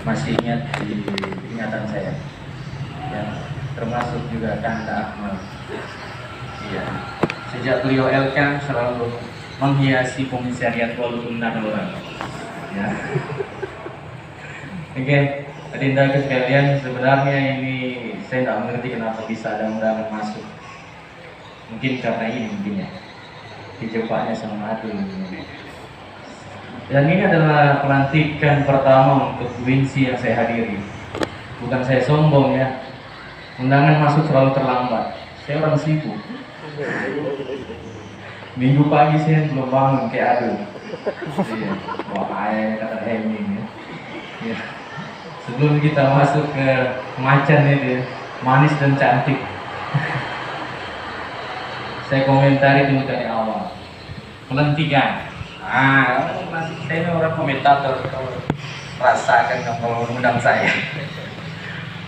masih ingat di ingatan saya, ya, termasuk juga Kanda Akmal. Iya, sejak beliau elkan selalu menghiasi komisariat walaupun ada orang. Ya. Oke, adinda sekalian, sebenarnya ini saya tidak mengerti kenapa bisa ada undangan masuk. Mungkin karena ini mungkin ya, dijebaknya sama Adul. Dan ini adalah pelantikan pertama untuk Winsi yang saya hadiri. Bukan saya sombong ya, undangan masuk selalu terlambat. Saya orang sibuk. Minggu pagi saya belum bangun kayak Adul. Iya. Wah, kata Heming ya. Ya. Sebelum kita masuk ke macan itu, manis dan cantik. Saya komentari dulu dari awal. Pelantikan. Saya ini orang komentator, kalau rasakan kalau undang saya.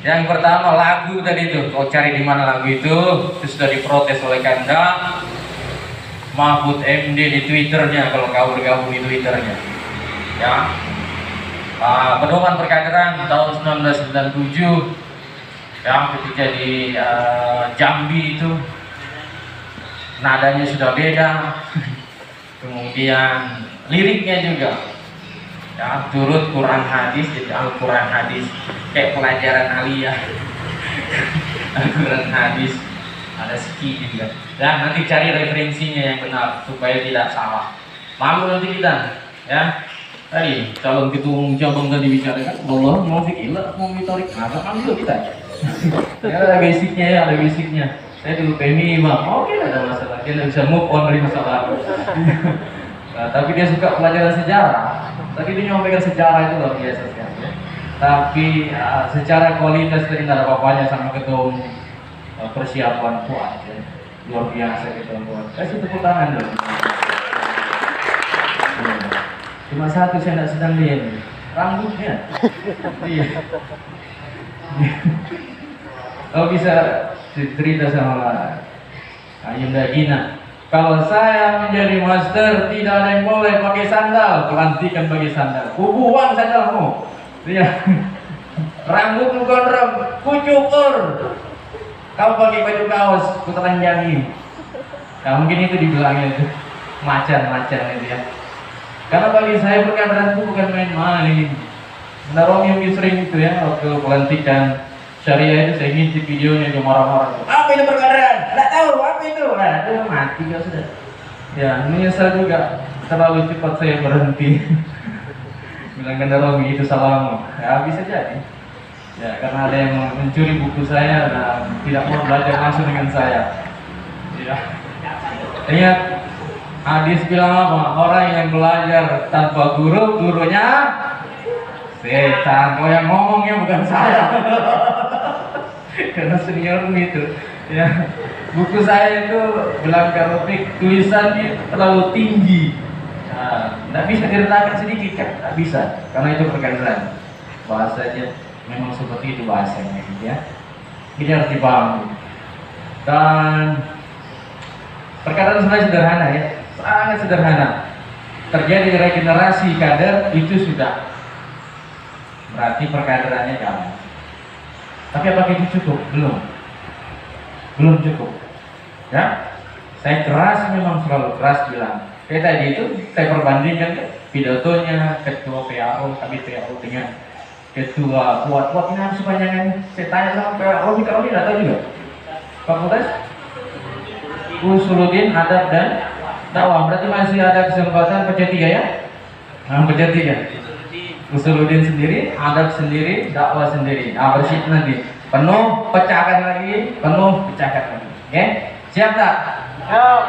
Yang pertama lagu tadi itu, kau cari di mana lagu itu sudah diprotes oleh Kanda Mahfud MD di Twitternya, kalau kau bergabung di Twitternya. Ya, pedoman perkaderan tahun 1997, yang ketika di Jambi itu nadanya sudah beda. Kemudian liriknya juga ya, turut Quran hadis, jadi Al-Quran hadis kayak pelajaran aliyah. Al-Quran hadis ada ski juga. Dan nanti cari referensinya yang benar supaya tidak salah. Malu nanti kita ya. Tadi calon ketua umum cabang tadi bicara kan Allah mau fikir mau mitorik apa kan itu kita. Ya, ada basicnya ya, ada basicnya. Saya dulu PMI bang, oke ada masalah, dia tidak bisa move on dari masalah. Nah, tapi dia suka pelajaran sejarah. Tadi dia nyampaikan sejarah itu luar biasa sekali. Ya. Tapi secara kualitas tadi tidak ada apa-apanya sama ketua persiapan kuat. Ya. Luar biasa ketua kuat. Kasih tepuk tangan dong. Cuma satu saya tidak sedang lihat, rambutnya. Iya. Kalau bisa cerita sama Ayunda Gina, kalau saya menjadi master tidak ada yang boleh pakai sandal, pelantikan pakai sandal, kubuang sandalmu. Iya. Rambutmu gondrong, kucukur. Kamu pakai baju kaos, kutelanjangi. Nah, mungkin itu dibilangnya itu macan itu ya. Karena bagi saya perkaderan itu bukan main-main. Nah, Romi yang sering itu ya waktu pelantikan Syariah itu saya ngintip videonya dia marah-marah. Apa itu perkaderan? Nggak tahu apa itu. Nah, itu mati ya sudah. Ya, menyesal juga terlalu cepat saya berhenti. Bilang Kanda Romi itu salahmu. Ya bisa jadi. Ya karena ada yang mencuri buku saya dan tidak mau belajar langsung dengan saya. Ya. Ingat hadis bilang apa? Orang yang belajar tanpa guru, gurunya setan. Kau yang ngomongnya bukan saya. Karena senior itu ya, buku saya itu bilang karotip tulisannya terlalu tinggi, nggak bisa diletakkan sedikit kan, nggak bisa, karena itu perkaderan bahasanya memang seperti itu bahasanya ya, ini harus dipahami. Dan perkaderan sebenarnya sederhana ya, sangat sederhana. Terjadi regenerasi kader itu sudah berarti perkaderannya jalan. Tapi apakah itu cukup? Belum cukup. Ya, saya keras memang selalu keras bilang. Kayak tadi itu saya perbandingkan pidatonya ketua PAO, kami PAO dengan ketua kuat ini harus kepanjangannya. Saya tanya sama PAO, kalau tidak tahu juga. Fakultas Usuluddin, Adab dan Dakwah. Berarti masih ada kesempatan pecah 3 ya? Pecah 3. Usuluddin sendiri, adab sendiri, dakwah sendiri. Bersih nanti. Penuh, pecahkan lagi, penuh, pecahkan lagi. Oke? Siap tak? Siap.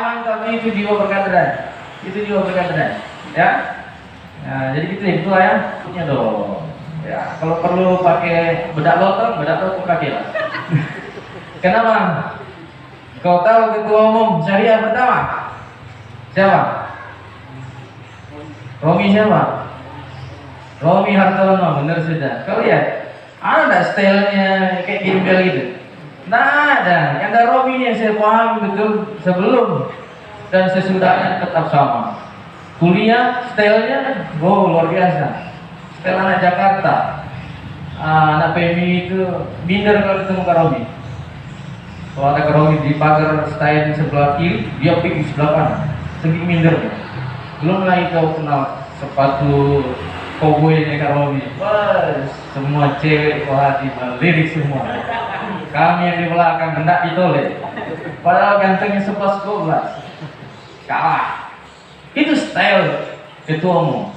Mantap, itu jiwa perkaderan. Itu jiwa perkaderan. Ya? Nah, jadi gitu ya, punya dong. Ya, kalau perlu pakai bedak lotong pakai lah. Kenapa? Kau tahu ketua umum syariah pertama? Siapa? Romi siapa? Romi Hartono, bener sudah. Kau lihat, ada nggak stylenya kayak gembel gitu? Nah ada. Kanda Romi ini yang saya pahami betul sebelum dan sesudahnya tetap sama. Kuliah stylenya, wow luar biasa. Style anak Jakarta. anak PMI itu minder kalau ketemu Karomi. Kalau ada Karomi di pagar stand sebelah kiri, dia pergi di sebelah kanan, saking mindernya. Belum lagi kau kenal sepatu cowboynya Karomi, wah semua cewek hati melirik semua. Kami yang di belakang hendak ditoleh, padahal gantengnya 11-12, kalah. Itu style ketua umum.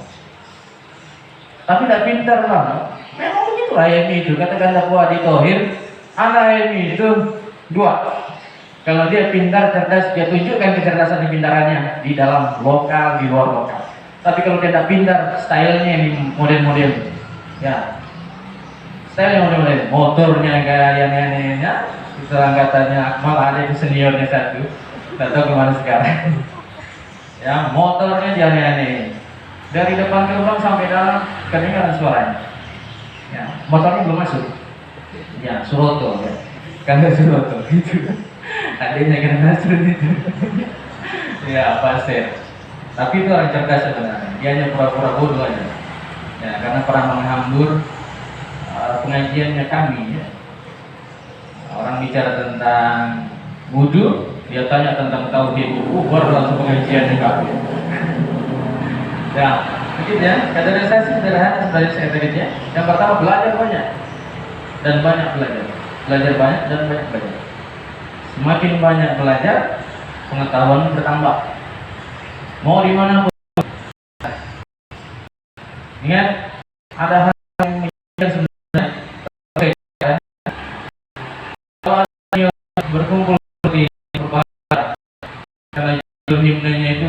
Tapi tidak pintar lah. Memang begitu AMI itu, katakan dakwah di Tohir, anak AMI itu dua. Kalau dia pintar, cerdas, dia tunjukkan kecerdasan dan pintarannya di dalam lokal, di luar lokal. Tapi kalau dia tidak pintar, stylenya ini model-model, ya, stylenya model-model, motornya kayak yang aneh-anehnya. Setelah katanya Akmal ada yang seniornya satu, tidak tahu kemana sekarang. Ya, motornya dia aneh-aneh. Dari depan gerbang sampai dalam kedengaran suaranya. Ya, motornya belum masuk. Ya, Suroto ya. Karena Suroto gitu. Adanya kena Nasrun itu. Ya, pasti. Tapi itu orang cerdas sebenarnya. Dia hanya pura-pura bodoh aja. Ya, karena pernah menghambur pengajiannya kami ya. Orang bicara tentang wudu, dia tanya tentang tauhid. Baru langsung pengajiannya kami. Ya, begitu ya. Kaderisasi sederhana sebenarnya saya tadi ya. Yang pertama belajar banyak dan banyak belajar. Belajar banyak dan banyak belajar. Semakin banyak belajar, pengetahuan bertambah. Mau dimanapun. Ingat, ada hal yang sebenarnya kalau berkumpul di perbahasan karena himnanya itu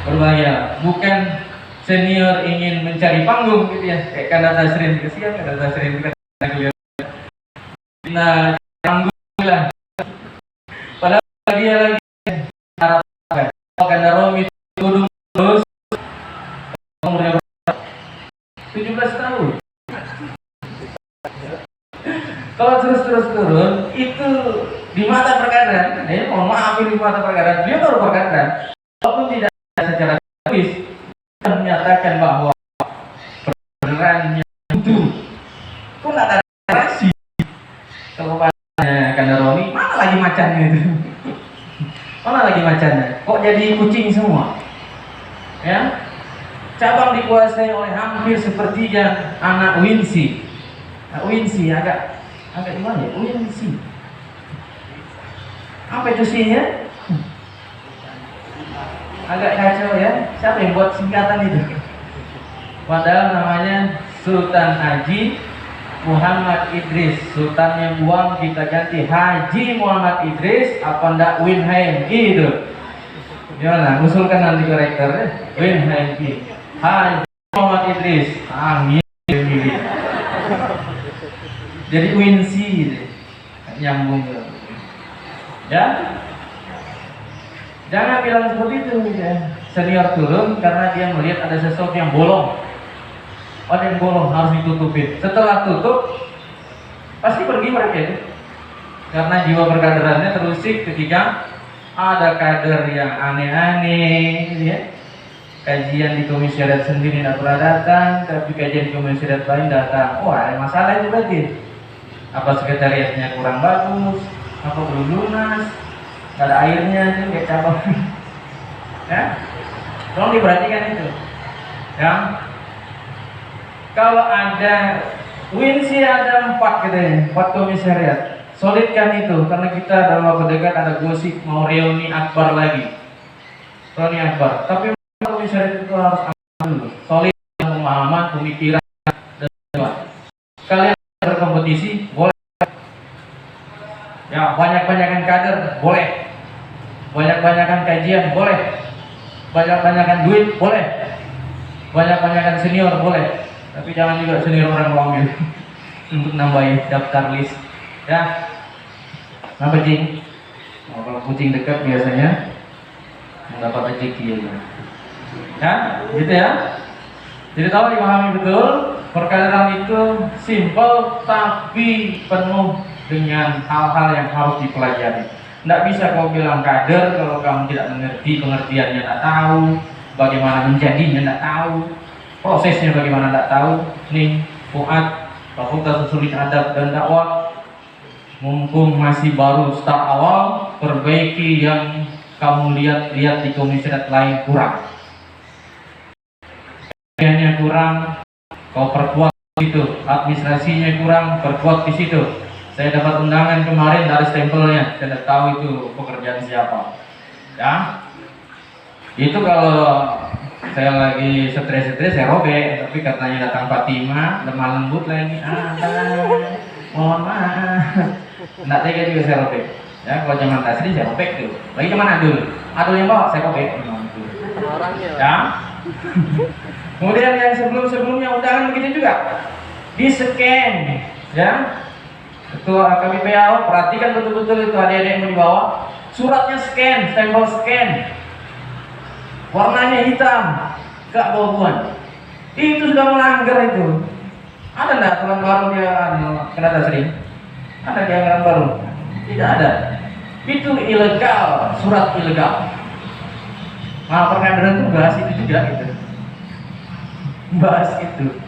berbahaya, bukan senior ingin mencari panggung gitu ya, kayak Kanda Tasrin, kesian Kanda Tasrin nah panggung lah, padahal dia lagi harapkan Kanda Romi tudung terus umurnya 17 tahun. Kalau terus turun itu di mata perkataan, mohon maaf ini di mata perkataan, dia baru perkataan, walaupun tidak secara tulis menyatakan bahwa benerannya itu pun ada narasi. Kalau Kanda Romi, mana lagi macannya itu? Mana lagi macannya? Kok jadi kucing semua? Ya, cabang dikuasai oleh hampir sepertiga anak Winsi. Winsi agak gimana ya? Winsi. Apa itu sihnya? Agak kacau ya. Siapa yang buat singkatan itu? Padahal namanya Sultan Haji Muhammad Idris. Sultannya buang, kita ganti Haji Muhammad Idris. Apa ndak Winhaim gitu? Gimana? Usulkan nanti ke rektor ya. Winhaim Haji Muhammad Idris. Amin. Jadi Winsi gitu. Nyambung gitu. Ya. Jangan bilang seperti itu ya. Senior turun karena dia melihat ada sesuatu yang bolong. Ada yang bolong harus ditutupin. Setelah tutup pasti pergi mereka itu. Karena jiwa berkaderannya terusik ketika ada kader yang aneh-aneh gitu ya. Kajian di komisariat sendiri tidak pernah datang, tapi kajian di komisariat lain datang. Wah, ada masalah itu berarti. Apa sekretariatnya kurang bagus, apa belum lunas, nggak ada airnya itu kayak cabang. Ya, tolong diperhatikan itu. Ya, kalau ada Winsi ada 4 gitu ya, 4 komisariat. Solidkan itu karena kita dalam waktu dekat ada gosip mau reuni akbar lagi. Reuni akbar. Tapi komisariat itu harus dulu. Solid pemahaman, pemikiran dan semua. Kalian berkompetisi boleh. Ya, banyak-banyakan kader boleh. Banyak-banyakan kajian boleh. Banyak-banyakan duit boleh. Banyak-banyakan senior boleh. Tapi jangan juga senior orang ambil untuk nambahin daftar list. Ya. Kenapa Cing? Oh, kalau kucing dekat biasanya mendapat rezeki ya. Ya, gitu ya. Jadi tahu dipahami betul, perkaderan itu simpel tapi penuh dengan hal-hal yang harus dipelajari. Tidak bisa kau bilang kader kalau kamu tidak mengerti, pengertiannya tidak tahu, bagaimana menjadinya tidak tahu, prosesnya bagaimana tidak tahu. Nih Fuad, Fakultas Usul Adab dan Dakwah, mumpung masih baru start awal, perbaiki yang kamu lihat di komisariat lain kurang. Yang kurang, kau perkuat itu, administrasinya kurang, perkuat di situ. Saya dapat undangan kemarin dari stempelnya, saya tidak tahu itu pekerjaan siapa. Ya, itu kalau saya lagi stres saya robek, tapi katanya datang Fatima, lemah lembut lagi. Mohon maaf, tidak tega juga saya robek. Ya, kalau zaman tasri saya robek tuh. Lagi zaman adul yang bawa saya robek. Ya. Kemudian yang sebelumnya undangan begitu juga, di scan, ya. Ketua KPPAO, perhatikan betul-betul itu adik-adik yang mau dibawa. Suratnya scan, stempel scan, warnanya hitam, gak bau-bauan. Itu sudah melanggar itu. Ada enggak aturan baru dia kena tasri? Ada di anggaran baru? Tidak ada. Itu ilegal, surat ilegal. Nah, pengadilan itu bahas itu juga gitu. Bahas itu.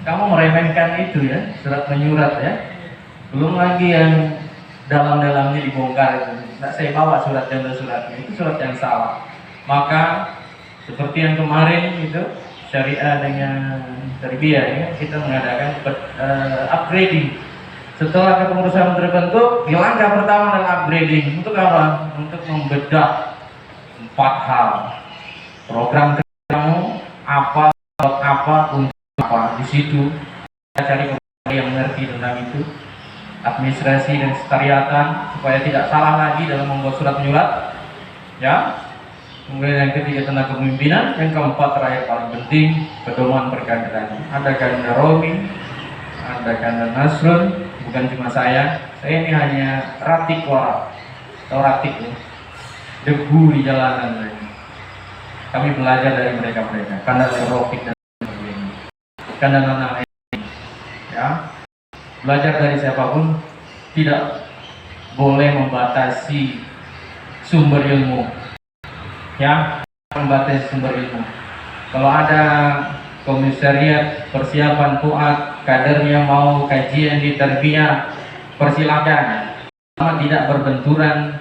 Kamu meremehkan itu ya, surat menyurat ya. Belum lagi yang dalam-dalamnya dibongkar itu. Nah, saya bawa suratnya, itu surat yang salah. Maka seperti yang kemarin itu syariah dengan tarbiyah ya, kita mengadakan upgrading. Setelah kepengurusan terbentuk, langkah pertama adalah upgrading. Untuk apa? Untuk membedah 4 hal. Program kamu apa untuk apa di situ. Kita cari orang yang mengerti tentang itu. Administrasi dan sekretariatan supaya tidak salah lagi dalam membuat surat menyurat. Ya. Kemudian yang ketiga tentang kepemimpinan, yang keempat terakhir paling penting pedoman perkaderan. Ada Kanda Romi, ada Kanda Nasrun, bukan cuma saya ini hanya ratik warak atau ratik ya. Debu di jalanan. Kami belajar dari mereka Kanda Rofiq dan sebagainya, Kanda Nana ya. Belajar dari siapapun, tidak boleh membatasi sumber ilmu ya, membatasi sumber ilmu. Kalau ada komisariat persiapan Fuad, kadernya mau kajian di tarbiyah, persilakan, sama tidak berbenturan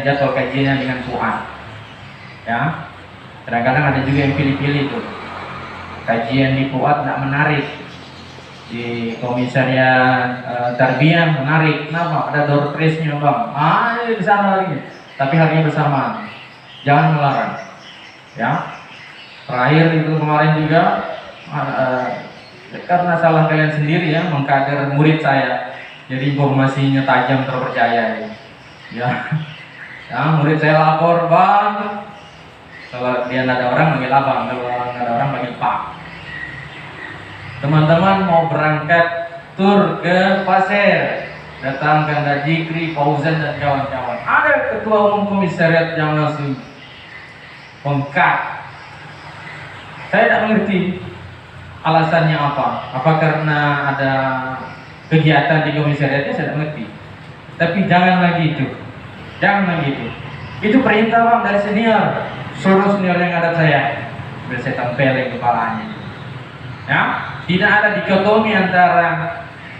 jadwal kajiannya dengan Fuad ya. Kadang-kadang ada juga yang pilih-pilih tuh, kajian di Fuad tidak menarik, di komisariat tarbiyah menarik. Kenapa? Ada door prize-nya bang, di sana lagi, tapi harinya bersamaan. Jangan melarang ya. Terakhir itu kemarin juga karena salah kalian sendiri ya, mengkader murid saya, jadi informasinya tajam terpercaya ya. Ya, murid saya lapor, bang, kalau dia ada orang panggil abang, kalau nggak ada orang panggil pak. Teman-teman mau berangkat tur ke Pasir, datang Kanda Jikri, Fauzan dan kawan-kawan. Ada ketua umum komisariat yang langsung bengkak. Saya tidak mengerti alasannya apa. Apa karena ada kegiatan di komisariatnya, saya tidak mengerti. Tapi jangan lagi itu. Itu perintah bang dari senior. Suruh senior yang ada saya. Biar saya tempelin kepalanya. Ya, tidak ada dikotomi antara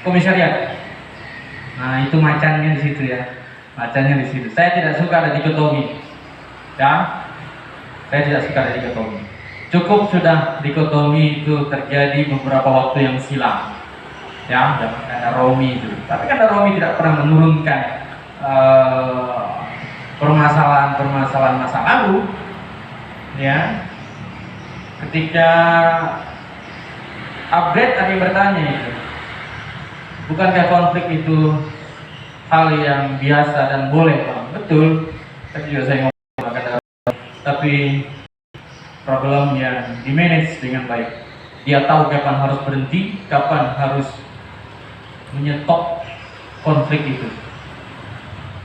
komisariat. Nah, itu macannya di situ ya. Macannya di situ. Saya tidak suka ada dikotomi. Ya. Saya tidak suka ada dikotomi. Cukup sudah dikotomi itu terjadi beberapa waktu yang silam. Ya, karena Romi itu. Tapi karena Romi tidak pernah menurunkan permasalahan masa lalu. Ya. Ketika upgrade ada yang bertanya itu, bukankah konflik itu hal yang biasa dan boleh bang? Betul. Tadi juga saya ngomong kata, tapi problemnya di manage dengan baik. Dia tahu kapan harus berhenti, kapan harus menyetop konflik itu.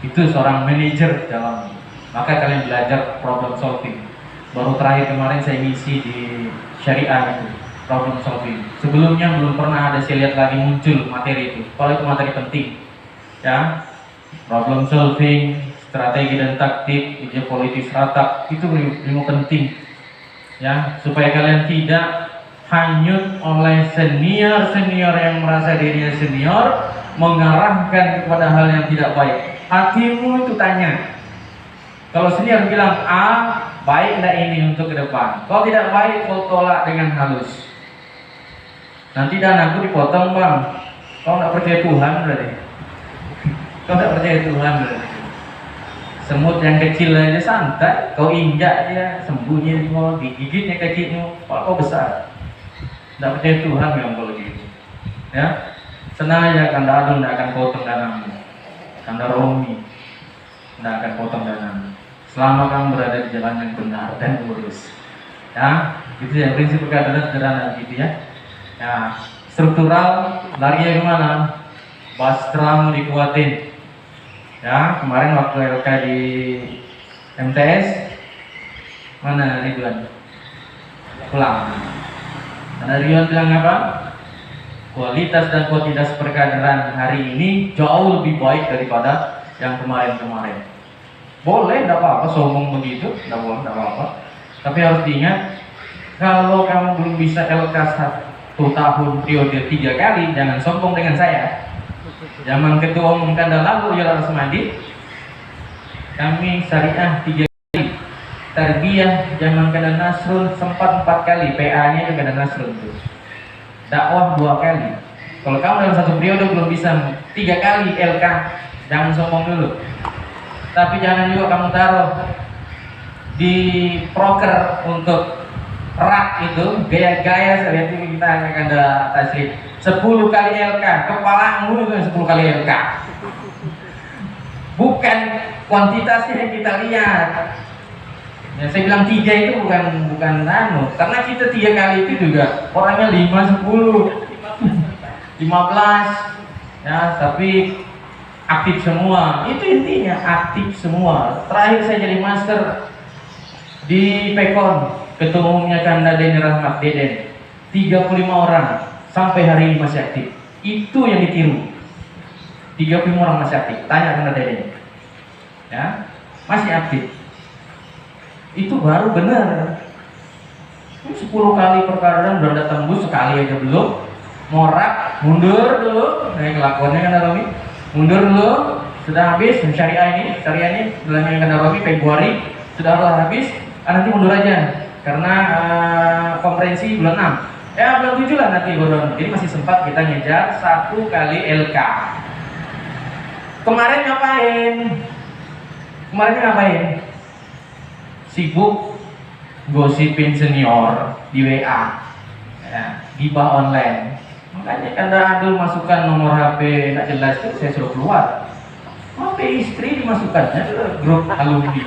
Itu seorang manajer dalam. Maka kalian belajar problem solving. Baru terakhir kemarin saya ngisi di syariah itu, problem solving. Sebelumnya belum pernah ada saya lihat lagi muncul materi itu. Kalau itu materi penting, ya, problem solving, strategi dan taktik, ide politis ratap, itu ilmu penting, ya, supaya kalian tidak hanyut oleh senior-senior yang merasa dirinya senior, mengarahkan kepada hal yang tidak baik. Hatimu itu tanya, kalau senior bilang A, baik tidak ini untuk ke depan, kalau tidak baik kau tolak dengan halus. Nanti danaku dipotong bang, kau tidak percaya Tuhan berarti. Kau tidak percaya Tuhan berarti. Semut yang kecil aja santai, kau injak dia sembunyi di bawah, digigitnya kakimu, kalau kau besar. Tidak percaya Tuhan memang kalau gitu. Ya, senang aja Kanda Adul tidak akan potong danamu, Kanda Romi tidak akan potong danamu. Selama kamu berada di jalan yang benar dan lurus. Ya, gitu ya, prinsip perkataan sederhana gitu ya. Ya, struktural lari kemana? Bastramu dikuatin. Ya, kemarin waktu LK di MTS mana Ridwan? Pulang. Karena Ridwan bilang apa? Kualitas dan kuantitas perkaderan hari ini jauh lebih baik daripada yang kemarin-kemarin. Boleh, tidak apa-apa sombong begitu, tidak boleh, tidak apa-apa. Tapi harus diingat, kalau kamu belum bisa LK 1 tahun periode 3 kali, jangan sombong dengan saya. Zaman ketua umum Kanda lalu Jalan Semadi, kami syariah 3 kali, tarbiyah zaman Kanda Nasrul sempat 4 kali, PA-nya itu Kanda Nasrul itu. Dakwah 2 kali. Kalau kamu dalam satu periode belum bisa 3 kali LK, jangan sombong dulu. Tapi jangan juga kamu taruh di proker untuk rak itu gaya-gaya. Saya lihat ini kita akan ada tasrif 10 kali LK, kepalamu itu 10 kali LK. Bukan kuantitasnya yang kita lihat. Ya, saya bilang 3 itu bukan nano, karena kita 3 kali itu juga orangnya 5, 10, 15 ya, tapi aktif semua. Itu intinya, aktif semua. Terakhir saya jadi master di Pekon, ketua umumnya Kanda Deni Rahmat Deden, 35 orang sampai hari ini masih aktif. Itu yang ditiru. 35 orang masih aktif. Tanya Kanda Deden, ya, masih aktif. Itu baru benar. 10 kali perkaderan udah ada tembus, sekali aja belum. Morak, mundur dulu. Nah, kelakuannya Kanda Romi, mundur dulu. Sudah habis syariah ini bulannya Kanda Romi Februari sudah habis. Nanti mundur aja karena konferensi bulan 6. Ya bulan 7 lah nanti bodoh. Jadi masih sempat kita ngejar 1 kali LK. Kemarin ngapain? Sibuk gosipin senior di WA, ya, gibah online. Makanya Kanda Adul masukkan nomor HP nggak jelas itu saya suruh keluar. HP istri dimasukkannya ke grup alumni.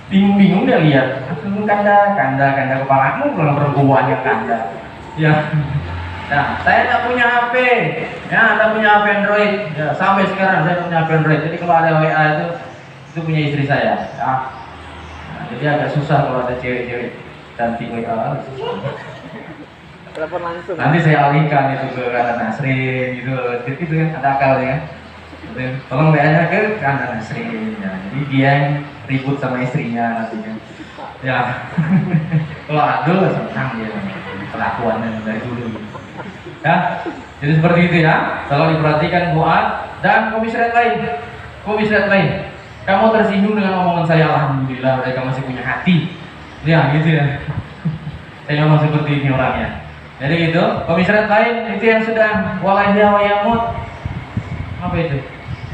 Bingung dia lihat. Kanda kepalamu belum perempuan yang Kanda. Ya. Nah, saya tak punya HP. Ya, tak punya HP Android. Ya, sampai sekarang saya punya HP Android. Jadi kalau ada WA itu punya istri saya. Ya. Nah, jadi agak susah kalau ada cewek-cewek cantik WA. Telepon langsung. Nanti saya alihkan itu ke Kanda Nasrin gitu. Jadi itu kan ada akalnya. Tolong WA-nya ke Kanda Nasrin. Ya, jadi dia yang ribut sama istrinya nantinya. Ya. Kalau Adul senang dia perlakuannya dari dulu. Ya. Jadi seperti itu ya. Kalau diperhatikan Fuad dan komisaris lain. Kamu tersinggung dengan omongan saya, alhamdulillah mereka masih punya hati. Ya, gitu ya. Saya ngomong seperti ini orangnya. Jadi gitu, komisaris lain itu yang sudah walahya wa yamut. Apa itu?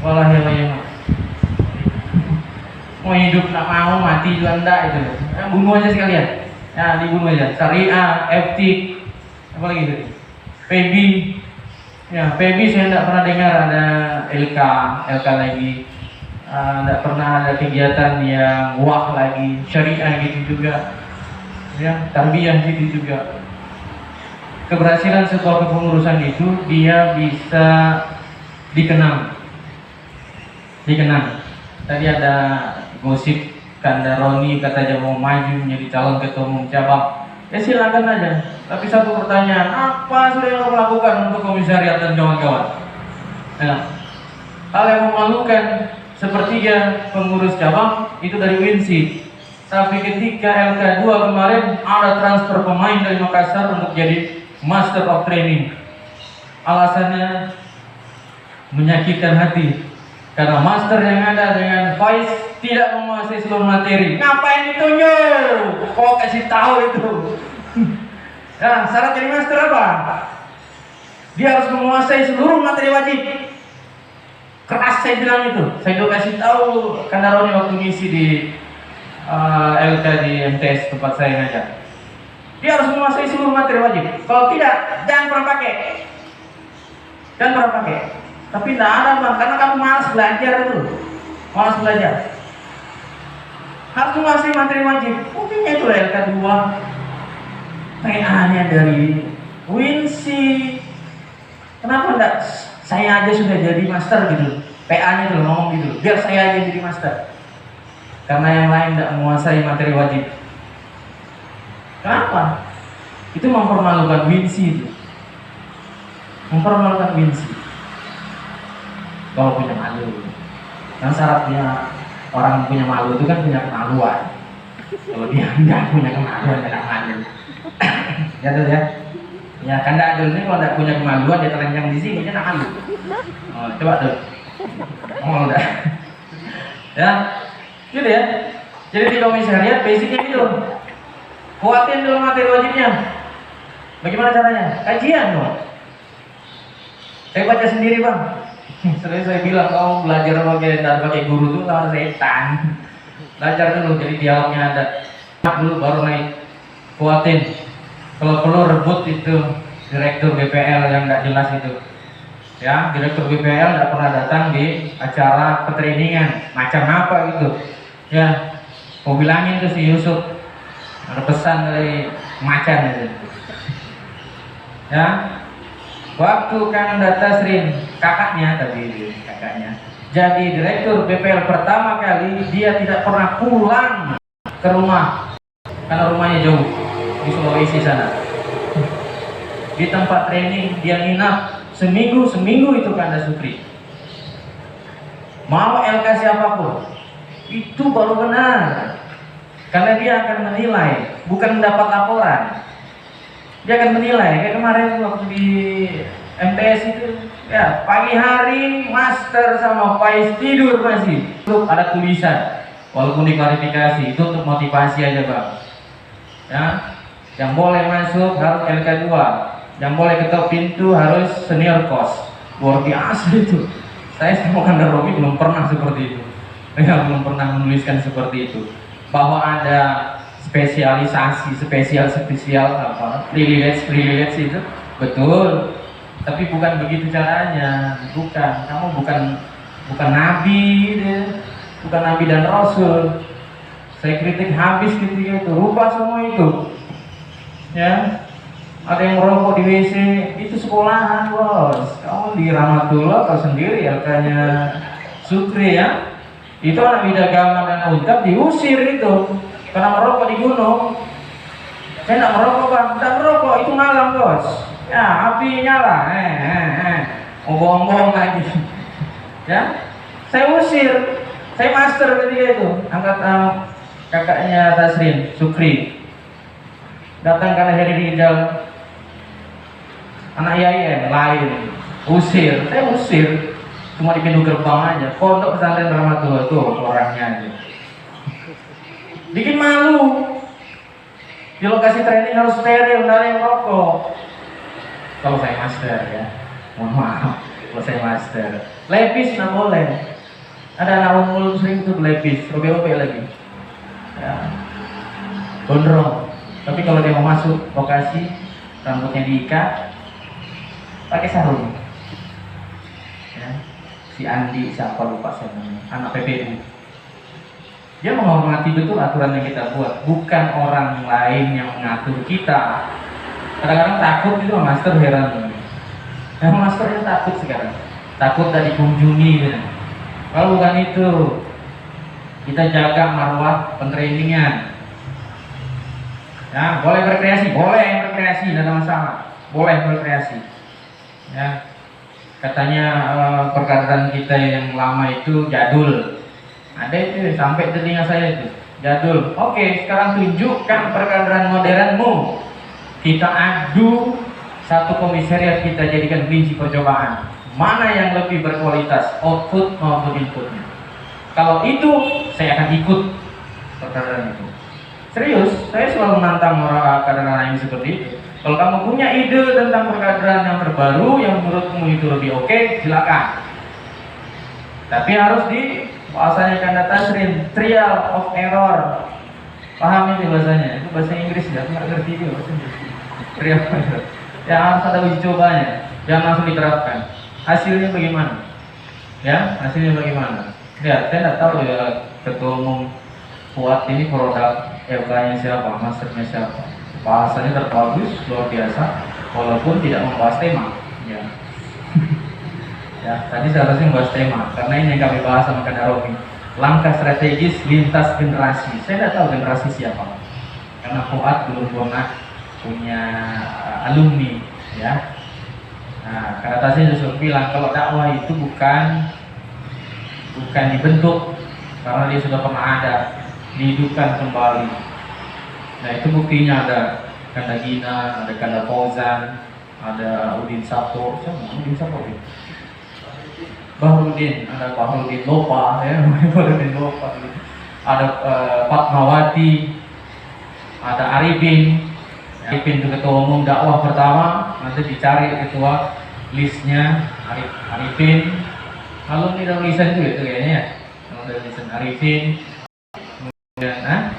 Walahya wa yamut. Mau hidup tak mau, mati juga enggak itu. Ya, bunuh aja sekalian. Ya, dibunuh aja. Syariah, etik, apa lagi itu? PB. Ya, PB saya tidak pernah dengar ada LK lagi. Tidak pernah ada kegiatan yang wah lagi. Syariah gitu juga. Ya, tarbiyah gitu juga. Keberhasilan sebuah kepengurusan itu dia bisa dikenang. Tadi ada gosip Kanda Roni katanya mau maju menjadi calon ketua umum cabang. Ya silakan aja. Tapi satu pertanyaan, apa sudah yang lakukan untuk komisariat dan kawan-kawan? Nah, hal yang memalukan, sepertiga pengurus cabang itu dari Winsi. Tapi ketika LK2 kemarin ada transfer pemain dari Makassar untuk jadi Master of Training, alasannya menyakitkan hati karena master yang ada dengan Faiz tidak menguasai seluruh materi. Ngapain ditunjuk? Kok kasih tahu itu? Ya, syarat jadi master apa? Dia harus menguasai seluruh materi wajib. Keras saya bilang itu. Saya juga kasih tahu Kandaroni waktu ngisi di LK di MTS tempat saya ngajar. Dia harus menguasai seluruh materi wajib. Kalau tidak, jangan pernah pakai. Jangan pernah pakai. Tapi tidak ada bang, karena kamu malas belajar itu. Malas belajar. Harus menguasai materi wajib. Mungkinnya itu LK2. PA-nya dari Winsi. Kenapa enggak saya aja sudah jadi master gitu? PA-nya tuh ngomong gitu. Biar saya aja jadi master. Karena yang lain tidak menguasai materi wajib. Kenapa? Itu mempermalukan Winsi itu. Mempermalukan Winsi. Kalau punya malu. Kan syaratnya orang punya malu itu kan punya kemaluan. Kalau dia tidak punya kemaluan, tidak malu. Ya tuh ya. Ya kan tidak adil ini kalau tidak punya kemaluan dia telanjang di sini dia tidak malu. Oh, coba tuh. Oh udah. Ya. Gitu ya. Jadi di komisariat basicnya gitu. Kuatin dulu materi wajibnya. Bagaimana caranya? Kajian dong. Saya baca sendiri bang. Sering saya bilang kau belajar pakai guru tuh sama setan. Belajar dulu jadi dialognya ada. Dulu baru naik. Kuatin. Kalau perlu rebut itu direktur BPL yang nggak jelas itu. Ya, direktur BPL nggak pernah datang di acara ketrainingan. Macam apa gitu? Ya, mau bilangin tuh si Yusuf. Ada pesan dari macan itu. Ya, waktu Kang Datasrin kakaknya jadi direktur BPL pertama kali dia tidak pernah pulang ke rumah karena rumahnya jauh di Sulawesi sana. Di tempat training dia nginap seminggu itu Kanda Sukri. Mau LK siapapun itu baru benar. Karena dia akan menilai, bukan mendapat laporan. Dia akan menilai. Kayak kemarin waktu di MTS itu, ya pagi hari master sama Faiz tidur masih. Untuk ada tulisan, walaupun diklarifikasi itu untuk motivasi aja bang. Ya, yang boleh masuk harus LK2, yang boleh ketok pintu harus senior kos. Luar biasa itu. Saya sama Kanda Romi belum pernah seperti itu. Saya belum pernah menuliskan seperti itu. Bahwa ada spesialisasi spesial apa privilege itu betul, tapi bukan begitu caranya. Kamu bukan nabi deh. Bukan nabi dan rasul. Saya kritik habis ketika itu, rubah semua itu ya. Ada yang merokok di WC, itu sekolahan bos. Kamu di Rahmatullah kau sendiri LK-nya Sukri ya. Itu anak Bidagama dan Untap diusir itu karena merokok di gunung. Saya tidak merokok bang, tidak merokok, itu malam bos. Ya api nyala, mau bohong-bohong lagi. Ya, saya usir, saya master ketika itu. Angkat kakaknya Tasrin, Sukri. Datang karena Heri Rizal, anak YIM lain, usir, saya usir. Cuma di pintu gerbang aja. Pondok pesantren Rahmatullah tuh orangnya aja. Bikin malu. Di lokasi training harus steril, nggak ada yang rokok. Kalau saya master ya, mohon maaf. Kalau saya master, lepis nggak boleh. Ada anak umum sering tuh lepis, robek-robek lagi. Ya. Gondrong. Tapi kalau dia mau masuk lokasi, rambutnya diikat, pakai sarung. Si Andi, siapa lupa saya namanya, anak PPU. Dia menghormati betul aturan yang kita buat, bukan orang lain yang mengatur kita. Kadang-kadang takut itu master, heran. Yang masternya takut sekarang, takut tak dikunjungi. Ya. Kalau bukan itu, kita jaga marwah pentrainingan. Ya, boleh berkreasi, tidak ada masalah, boleh berkreasi. Ya. Katanya perkataan kita yang lama itu jadul. Ada itu sampai telinga saya itu. Jadul. Oke, sekarang tunjukkan perkaderan modernmu. Kita adu satu komisariat, kita jadikan kelinci percobaan. Mana yang lebih berkualitas, output maupun inputnya. Kalau itu, saya akan ikut perkaderan itu. Serius, saya selalu menantang orang kader lain seperti itu. Kalau kamu punya ide tentang perkaderan yang terbaru, yang menurutmu itu lebih oke, silakan. Tapi harus di bahasanya kanda tasrin, trial of error. Paham ini bahasanya? Itu bahasa Inggris ya, aku nggak ngerti juga bahasa Inggris. Trial of error. Ya harus ada uji cobanya, jangan langsung diterapkan. Hasilnya bagaimana? Ya, hasilnya bagaimana? Ya, saya tidak tahu ya ketua umum Fuad ini produk FK-nya siapa, masternya siapa. Bahasanya terbagus, luar biasa, walaupun tidak membahas tema. Ya. Ya, tadi seharusnya membahas tema, karena ini yang kami bahas sama Kanda Romi. Langkah strategis lintas generasi. Saya tidak tahu generasi siapa, karena Fuad belum pernah punya alumni, ya. Nah, kata saya justru bilang kalau dakwah itu bukan dibentuk, karena dia sudah pernah ada, dihidupkan kembali. Nah itu buktinya ada Kanda Gina, ada Kanda Fauzan, ada Udin Sapo, siapa? Udin Sapo ya? Bahrudin, ada Bahrudin Lopa ya, Bahrudin Lopa. Ada Fatmawati, ada Arifin. Arifin itu ketua umum dakwah pertama, nanti dicari ketua listnya Arifin. Alumni dan lisan itu kayaknya ya. Kalau dari lisan Arifin, kemudian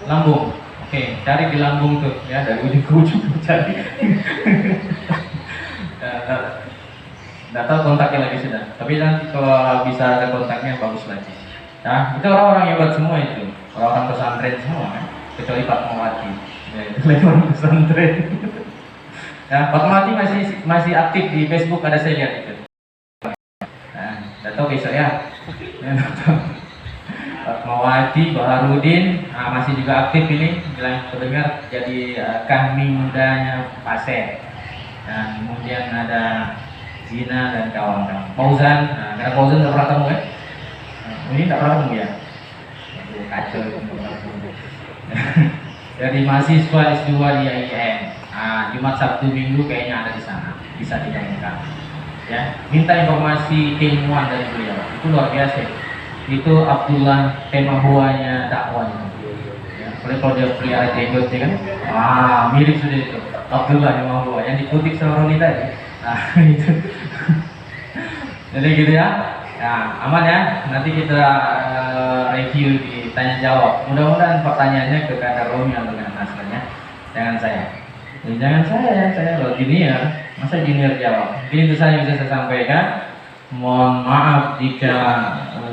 Lambung. Oke, cari di Lambung tuh ya, dari ujung ke ujung cari. Nggak tahu kontaknya lagi sudah, tapi nanti kalau bisa ada kontaknya bagus lagi. Nah, itu orang-orang hebat semua itu, orang-orang pesantren semua kan, kecuali Fatmawati. Ya, itu lagi orang pesantren. Ya, Fatmawati masih aktif di Facebook, ada saya lihat itu. Nah, nggak tahu besok ya. Fatmawati, Baharudin, masih juga aktif ini, bilang terdengar jadi kami mudanya Pasir. Dan kemudian ada Zina dan kawan-kawan. Fauzan, karena Fauzan tidak pernah ketemu ya? Ini tidak pernah ketemu ya? Kacau. Dari mahasiswa S2 di IAIN, Jumat Sabtu Minggu kayaknya ada di sana, bisa ditanyakan. Ya, minta informasi keilmuan dari beliau, itu luar biasa. Itu Abdullah tema buahnya dakwah itu. Ya, kalau dia pelihara jenggot ya kan, mirip sudah itu Abdullah tema buah yang dikutip sama Roni tadi. Nah itu. Jadi gitu ya. Nah, aman ya. Nanti kita review di tanya jawab. Mudah-mudahan pertanyaannya ke Kanda Romi atau Kanda Nasran ya. Jangan saya. Jangan saya loh junior. Masa junior jawab? Jadi itu saja bisa saya sampaikan. Mohon maaf jika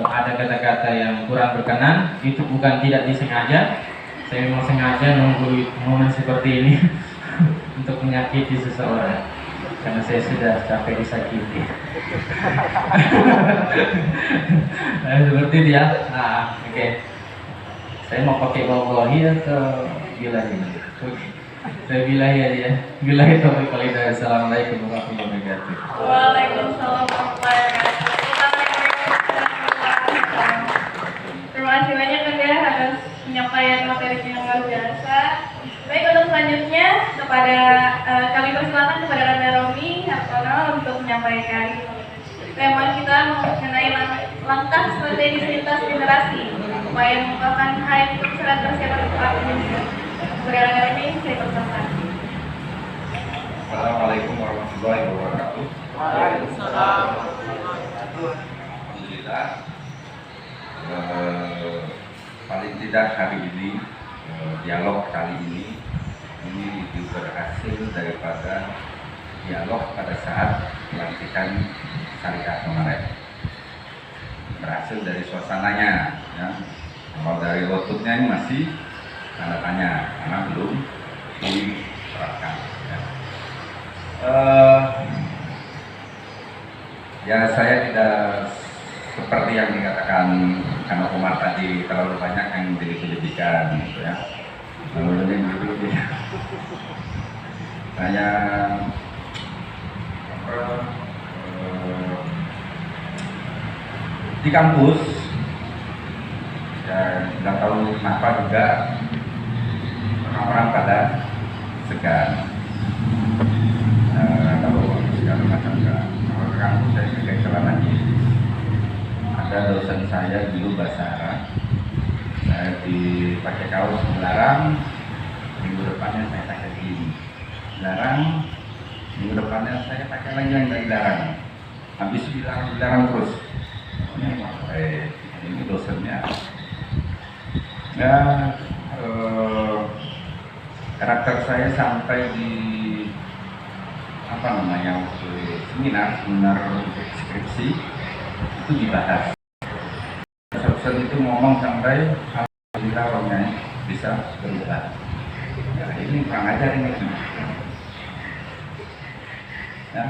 ada kata-kata yang kurang berkenan. Itu bukan tidak disengaja. Saya memang sengaja nunggu momen seperti ini untuk menyakiti seseorang, karena saya sudah capek disakiti. Nah, seperti itu ya. Nah, oke. Saya mau pakai wallahi atau bilahi? Saya bilahi aja ya. Bilahi taufiq wal hidayah. Assalamualaikum warahmatullahi wabarakatuh. Waalaikumsalam warahmatullahi wabarakatuh. Terima kasih banyak Anda atas penyampaian materi yang luar biasa. Baik, untuk selanjutnya kepada kami persilakan kepada Kanda Romi Hartono untuk menyampaikan tema kita mengenai langkah strategis lintas generasi upaya mengungkapkan high kesadaran persiapan untuk Indonesia. Kepada Kanda Romi, saya persilakan. Assalamualaikum warahmatullahi wabarakatuh. Waalaikumsalam. Alhamdulillah. Paling tidak hari ini dialog kali ini berhasil daripada dialog pada saat pelantikan syarikat kemarin. Berhasil dari suasananya, ya. Kalau dari outputnya ini masih tanda tanya karena belum diterapkan. Ya saya tidak seperti yang dikatakan karena Umar tadi terlalu banyak yang dilebih-lebihkan gitu ya. Saya di kampus ya nggak tahu kenapa juga orang-orang pada segan. Kalau segala macam enggak. Kalau kampus saya pakai celana jeans. Ada dosen saya dulu bahasa Arab, saya dipakai kaos dilarang, minggu depannya saya pakai gini, dilarang, minggu depannya saya pakai lagi yang dilarang, habis dilarang terus. Ini dosennya. Ya, karakter saya sampai di apa namanya seminar skripsi itu dibahas. Dosen itu ngomong sampai alhamdulillah orangnya bisa berubah. Ya, ini kurang ajar ini. Ya.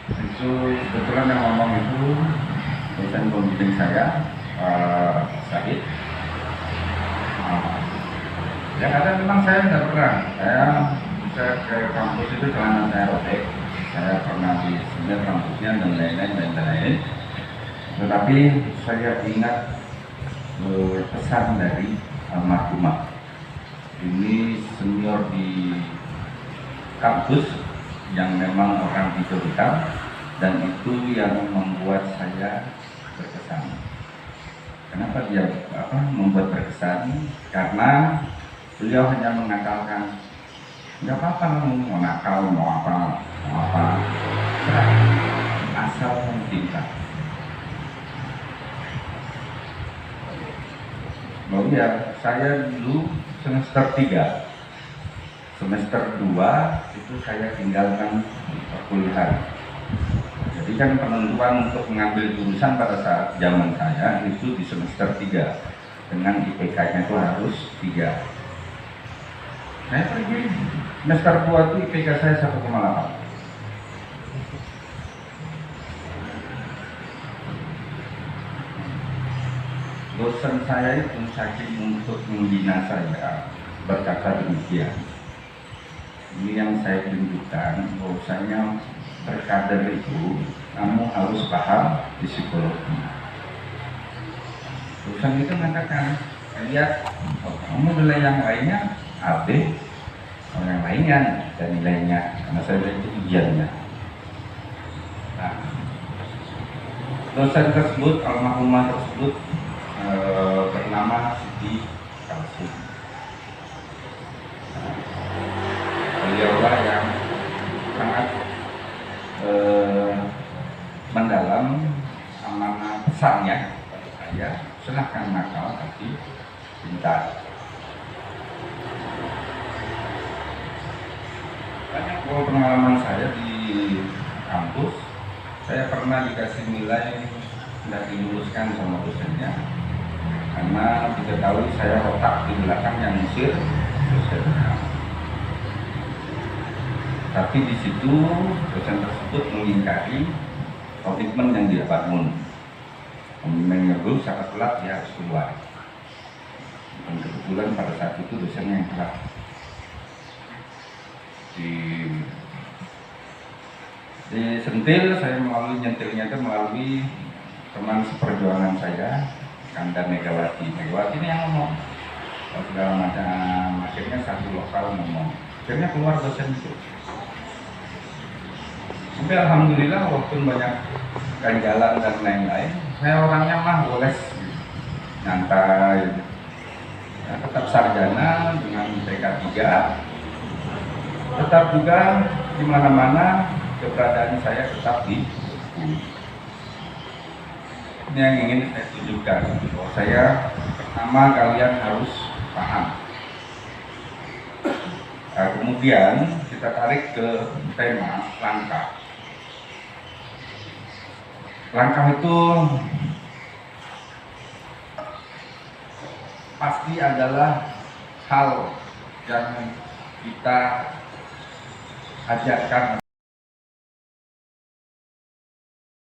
Itu kebetulan yang ngomong itu dosen pembimbing saya, Syahid. Yang ada memang saya nggak pernah. Saya ke kampus itu celana saya robek. Saya pernah disemir rambutnya dan lain-lain. Tetapi saya ingat pesan dari almarhumah. Ini senior di kampus yang memang orang hijau hitam, dan itu yang membuat saya berkesan. Kenapa dia membuat berkesan? Karena beliau hanya mengatakan, nggak apa-apa mau nakal, mau apa, asal cinta. Oh iya, saya dulu semester 3, semester 2 itu saya tinggalkan perkuliahan. Jadi kan penentuan untuk mengambil jurusan pada saat zaman saya itu di semester 3, dengan IPK-nya itu harus 3. Saya pergi semester 2 itu IPK saya 1,8. Dosen saya itu saking untuk menghina saya berkata demikian. Ini yang saya tunjukkan bahwasanya berkader itu kamu harus paham psikologi. Dosen itu mengatakan, lihat kamu nilai yang lainnya AB, kalau yang lainnya dan nilainya, karena saya itu ujiannya. Nah, dosen tersebut, almarhumah tersebut bernama Siti Kalsum. Beliaulah yang sangat mendalam amanah pesannya kepada saya, silahkan nakal tapi pintar. Banyak pengalaman saya di kampus. Saya pernah dikasih nilai tidak diluluskan sama dosennya, karena diketahui saya otak di belakang yang ngusir dosennya. Tapi di situ dosen tersebut mengingkari komitmen yang dia bangun. Komitmennya dulu sangat telat, dia harus keluar. Dan kebetulan pada saat itu dosennya yang telat. Di sentil saya melalui nyentilnya itu melalui teman seperjuangan saya, Kanda Megawati. Megawati ini yang ngomong segala macam, akhirnya satu lokal ngomong, akhirnya keluar dosen itu. Tapi alhamdulillah walaupun banyak ganjalan dan lain-lain, saya orangnya mah goles, nyantai, ya, tetap sarjana dengan IPK 3. Tetap juga di mana-mana keberadaan saya tetap di buku. Ini yang ingin saya tunjukkan, bahwa saya pertama kalian harus paham. Nah, kemudian kita tarik ke tema langkah. Langkah itu pasti adalah hal yang kita ajarkan